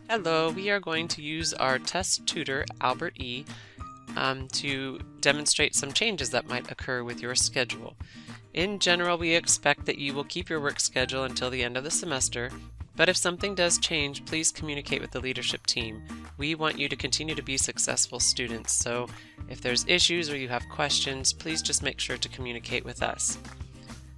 Hello, we are going to use our test tutor, Albert E., to demonstrate some changes that might occur with your schedule. In general, we expect that you will keep your work schedule until the end of the semester, but if something does change, please communicate with the leadership team. We want you to continue to be successful students, so if there's issues or you have questions, please just make sure to communicate with us.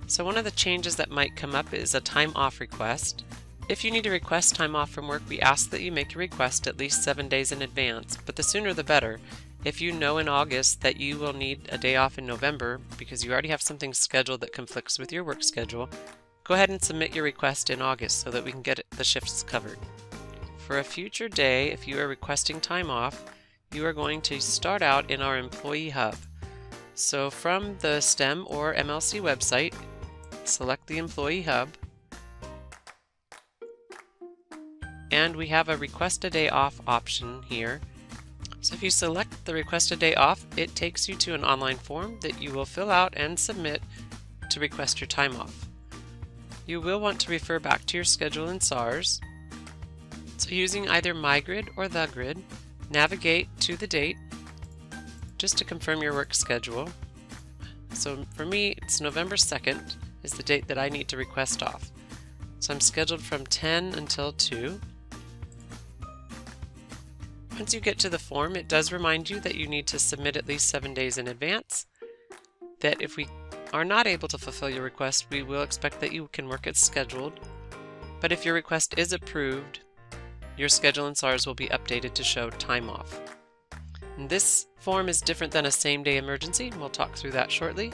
So one of the changes that might come up is a time off request. If you need to request time off from work, we ask that you make your request at least 7 days in advance, but the sooner the better. If you know in August that you will need a day off in November because you already have something scheduled that conflicts with your work schedule, go ahead and submit your request in August so that we can get the shifts covered. For a future day, if you are requesting time off, you are going to start out in our Employee Hub. So from the STEM or MLC website, select the Employee Hub, and we have a request a day off option here. So if you select the request a day off, it takes you to an online form that you will fill out and submit to request your time off. You will want to refer back to your schedule in SARS. So using either MyGrid or the Grid, navigate to the date just to confirm your work schedule. So for me, it's November 2nd is the date that I need to request off. So I'm scheduled from 10 until 2. Once you get to the form, it does remind you that you need to submit at least 7 days in advance. That if we are not able to fulfill your request, we will expect that you can work as scheduled. But if your request is approved, your schedule in SARS will be updated to show time off. And this form is different than a same-day emergency. We'll talk through that shortly.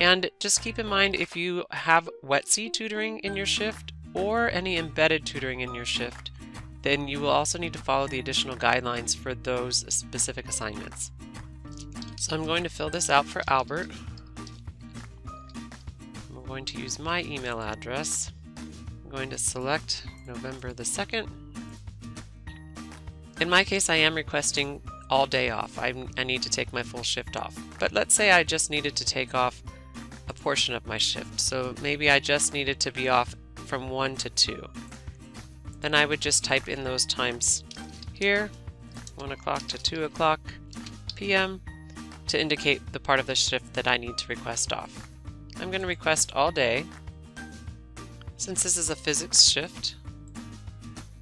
And just keep in mind, if you have WETC tutoring in your shift or any embedded tutoring in your shift, then you will also need to follow the additional guidelines for those specific assignments. So I'm going to fill this out for Albert. I'm going to use my email address. I'm going to select November the 2nd. In my case, I am requesting all day off. I need to take my full shift off. But let's say I just needed to take off a portion of my shift. So maybe I just needed to be off from 1 to 2. Then I would just type in those times here, 1 o'clock to 2 o'clock p.m. to indicate the part of the shift that I need to request off. I'm going to request all day. Since this is a physics shift,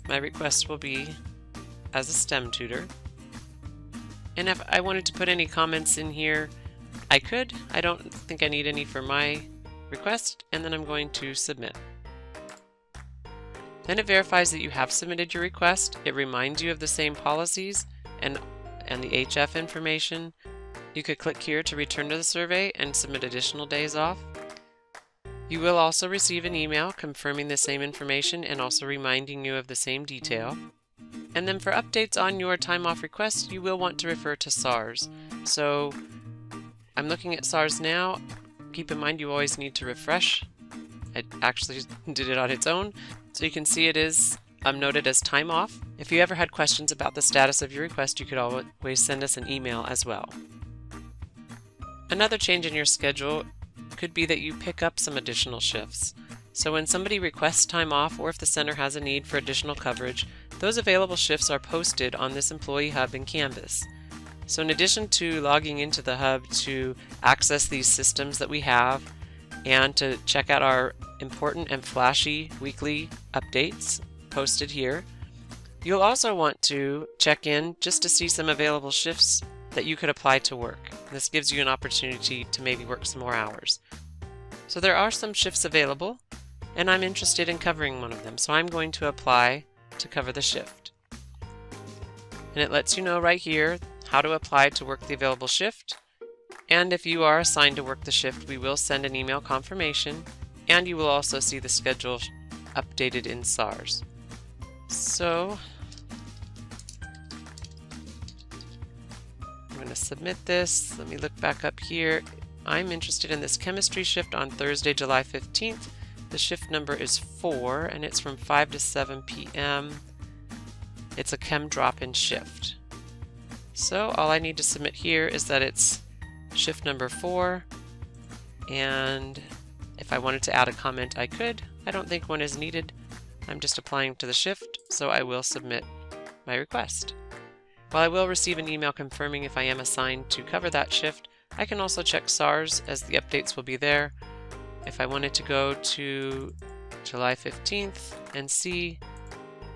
my request will be as a STEM tutor. And if I wanted to put any comments in here, I could. I don't think I need any for my request, and then I'm going to submit. Then it verifies that you have submitted your request. It reminds you of the same policies and the HF information. You could click here to return to the survey and submit additional days off. You will also receive an email confirming the same information and also reminding you of the same detail. And then for updates on your time off request, you will want to refer to SARS. So I'm looking at SARS now. Keep in mind you always need to refresh. It actually did it on its own. So you can see it is noted as time off. If you ever had questions about the status of your request, you could always send us an email as well. Another change in your schedule could be that you pick up some additional shifts. So when somebody requests time off, or if the center has a need for additional coverage, those available shifts are posted on this Employee Hub in Canvas. So in addition to logging into the Hub to access these systems that we have and to check out our important and flashy weekly updates posted here, you'll also want to check in just to see some available shifts that you could apply to work. This gives you an opportunity to maybe work some more hours. So there are some shifts available, and I'm interested in covering one of them, so I'm going to apply to cover the shift. And it lets you know right here how to apply to work the available shift. And if you are assigned to work the shift, we will send an email confirmation, and you will also see the schedule updated in SARS. So I'm going to submit this. Let me look back up here. I'm interested in this chemistry shift on Thursday, July 15th. The shift number is 4, and it's from 5 to 7 p.m. It's a chem drop-in shift. So all I need to submit here is that it's shift number 4, and if I wanted to add a comment, I could. I don't think one is needed. I'm just applying to the shift, so I will submit my request. While I will receive an email confirming if I am assigned to cover that shift, I can also check SARS as the updates will be there. If I wanted to go to July 15th and see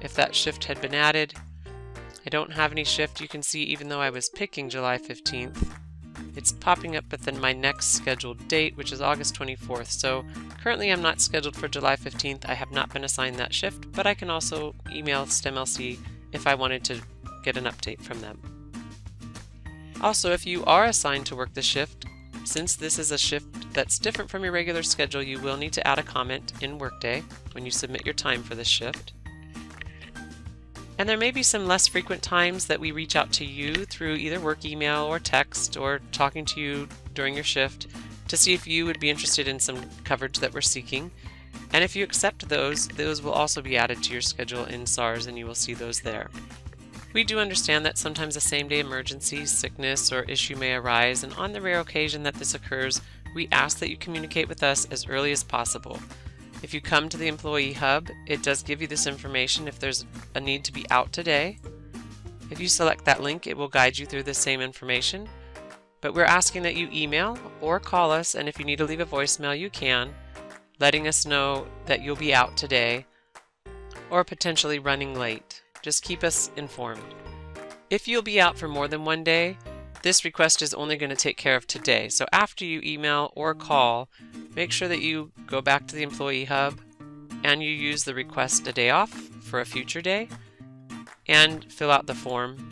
if that shift had been added, I don't have any shift. You can see even though I was picking July 15th, it's popping up within my next scheduled date, which is August 24th. So currently I'm not scheduled for July 15th. I have not been assigned that shift, but I can also email STEMLC if I wanted to get an update from them. Also, if you are assigned to work the shift, since this is a shift that's different from your regular schedule, you will need to add a comment in Workday when you submit your time for this shift. And there may be some less frequent times that we reach out to you through either work email or text or talking to you during your shift to see if you would be interested in some coverage that we're seeking. And if you accept those will also be added to your schedule in SARS and you will see those there. We do understand that sometimes a same-day emergency, sickness, or issue may arise, and on the rare occasion that this occurs, we ask that you communicate with us as early as possible. If you come to the Employee Hub, it does give you this information if there's a need to be out today. If you select that link, it will guide you through the same information. But we're asking that you email or call us, and if you need to leave a voicemail, you can, letting us know that you'll be out today or potentially running late. Just keep us informed. If you'll be out for more than one day, this request is only going to take care of today. So after you email or call, make sure that you go back to the Employee Hub and you use the request a day off for a future day and fill out the form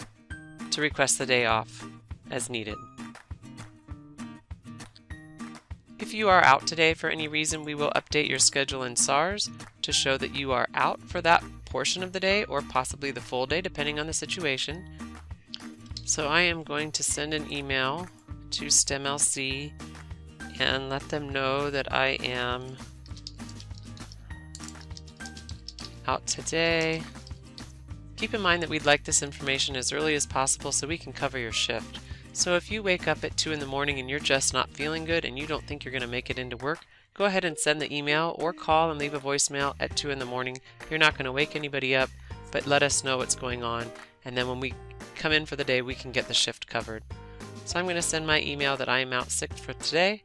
to request the day off as needed. If you are out today for any reason, we will update your schedule in SARS to show that you are out for that portion of the day or possibly the full day depending on the situation. So I am going to send an email to STEMLC and let them know that I am out today. Keep in mind that we'd like this information as early as possible so we can cover your shift. So if you wake up at 2 in the morning and you're just not feeling good and you don't think you're going to make it into work, go ahead and send the email or call and leave a voicemail at 2 in the morning. You're not going to wake anybody up, but let us know what's going on, and then when we come in for the day, we can get the shift covered. So I'm going to send my email that I am out sick for today,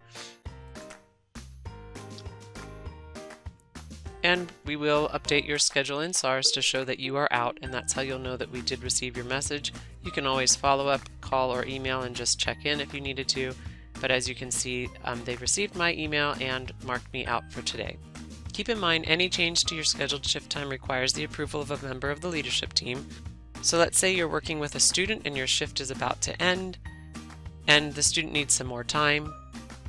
and we will update your schedule in SARS to show that you are out, and that's how you'll know that we did receive your message. You can always follow up, call or email and just check in if you needed to. But as you can see, they've received my email and marked me out for today. Keep in mind, any change to your scheduled shift time requires the approval of a member of the leadership team. So let's say you're working with a student and your shift is about to end and the student needs some more time.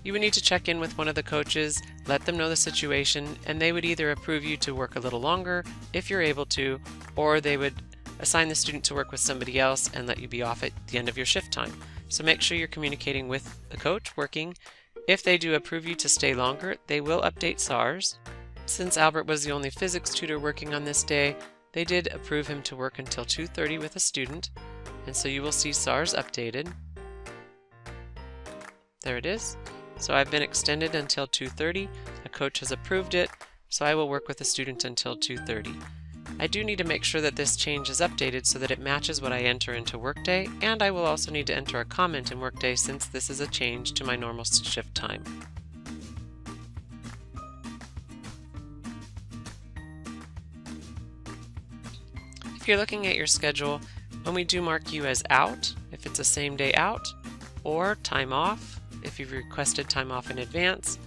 You would need to check in with one of the coaches, let them know the situation, and they would either approve you to work a little longer if you're able to, or they would assign the student to work with somebody else and let you be off at the end of your shift time. So make sure you're communicating with the coach working. If they do approve you to stay longer, they will update SARS. Since Albert was the only physics tutor working on this day, they did approve him to work until 2:30 with a student, and so you will see SARS updated. There it is. So I've been extended until 2:30. A coach has approved it, so I will work with a student until 2:30. I do need to make sure that this change is updated so that it matches what I enter into Workday, and I will also need to enter a comment in Workday since this is a change to my normal shift time. If you're looking at your schedule, when we do mark you as out, if it's a same day out, or time off, if you've requested time off in advance,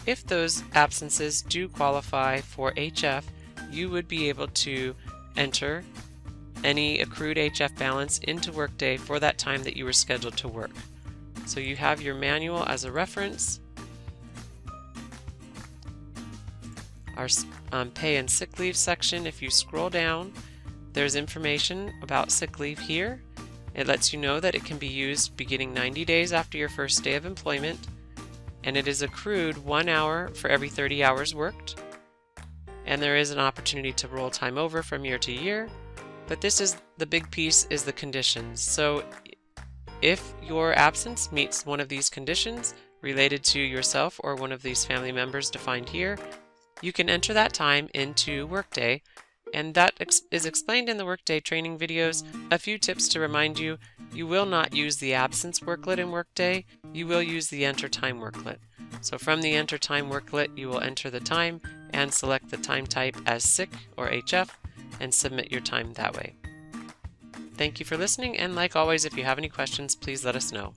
if those absences do qualify for HF, you would be able to enter any accrued HF balance into Workday for that time that you were scheduled to work. So you have your manual as a reference, our pay and sick leave section. If you scroll down, there's information about sick leave here. It lets you know that it can be used beginning 90 days after your first day of employment, and it is accrued 1 hour for every 30 hours worked. And there is an opportunity to roll time over from year to year, but this is the big piece, is the conditions. So if your absence meets one of these conditions related to yourself or one of these family members defined here, you can enter that time into Workday and that is explained in the Workday training videos. A few tips to remind you: you will not use the absence worklet in Workday, you will use the enter time worklet. So from the enter time worklet, you will enter the time and select the time type as sick or HF and submit your time that way. Thank you for listening, and like always, if you have any questions, please let us know.